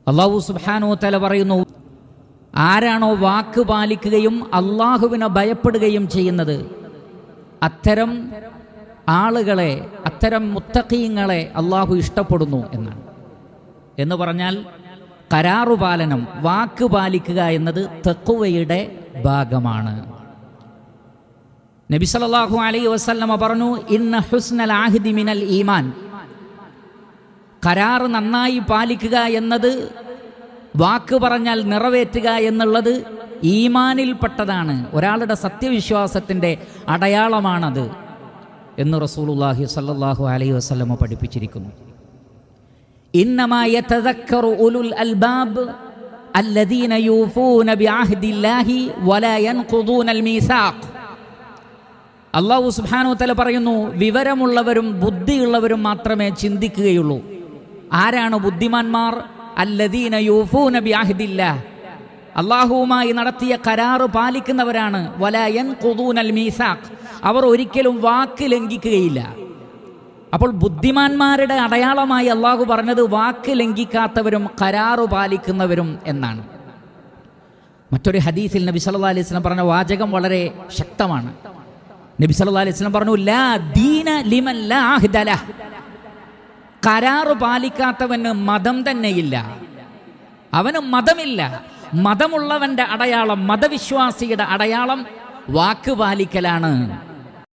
അല്ലാഹു സുബ്ഹാനഹു വ തആല പറയുന്നു, ആരാണോ വാക്ക് പാലിക്കുകയും അള്ളാഹുവിനെ ഭയപ്പെടുകയും ചെയ്യുന്നത്, അത്തരം ആളുകളെ, അത്തരം മുത്തഖീങ്ങളെ അള്ളാഹു ഇഷ്ടപ്പെടുന്നു എന്നാണ്. എന്ന് പറഞ്ഞാൽ കരാറുപാലനം, വാക്ക് പാലിക്കുക എന്നത് തഖ്വയുടെ ഭാഗമാണ്. നബി സല്ലല്ലാഹു അലൈഹി വസല്ലമ പറഞ്ഞു, ഇന്ന ഹുസ്നൽ ആഹ്ദി മിനൽ ഈമാൻ. കരാറ് നന്നായി പാലിക്കുക എന്നത്, വാക്ക് പറഞ്ഞാൽ നിറവേറ്റുക എന്നുള്ളത് ഈമാനിൽപ്പെട്ടതാണ്, ഒരാളുടെ സത്യവിശ്വാസത്തിൻ്റെ അടയാളമാണത് എന്ന് റസൂലുള്ളാഹി സ്വല്ലല്ലാഹു അലൈഹി വസല്ലമ പഠിപ്പിച്ചിരിക്കുന്നു. ഇന്നമാ യതദക്കറു ഉലുൽ അൽബാബ് അല്ലദീന യൂഫൂന ബിഅഹ്ദില്ലാഹി വലാ യൻഖുദൂനൽ മീസാഖ്. അല്ലാഹു സുബ്ഹാനഹു വ തആല പറയുന്നു, വിവരമുള്ളവരും ബുദ്ധിയുള്ളവരും മാത്രമേ ചിന്തിക്കുകയുള്ളൂ. ആരാണ് ബുദ്ധിമാന്മാർ? അല്ലദീന യൂഫൂന ബിഅഹ്ദില്ലാഹ്, അല്ലാഹുവുമായി നടത്തിയ കരാറ് പാലിക്കുന്നവരാണ്. വലാ യൻഖുദൂനൽ മീസാഖ്, അവർ ഒരിക്കലും വാക്ക് ലംഘിക്കുകയില്ല. അപ്പോൾ ബുദ്ധിമാന്മാരുടെ അടയാളമായി അള്ളാഹു പറഞ്ഞത് വാക്ക് ലംഘിക്കാത്തവരും കരാറ് പാലിക്കുന്നവരും എന്നാണ്. മറ്റൊരു ഹദീസിൽ നബി സല്ലല്ലാഹു അലൈഹി വസല്ലം പറഞ്ഞ വാചകം വളരെ ശക്തമാണ്. നബി സല്ലല്ലാഹു അലൈഹി വസല്ലം പറഞ്ഞു, ലാ ദീന ലിമൻ ലാ അഹ്ദ ലഹ്. കരാറ് പാലിക്കാത്തവന് മതം തന്നെയില്ല, അവന് മതമില്ല. മതമുള്ളവന്റെ അടയാളം, മതവിശ്വാസിയുടെ അടയാളം വാക്ക് പാലിക്കലാണ്.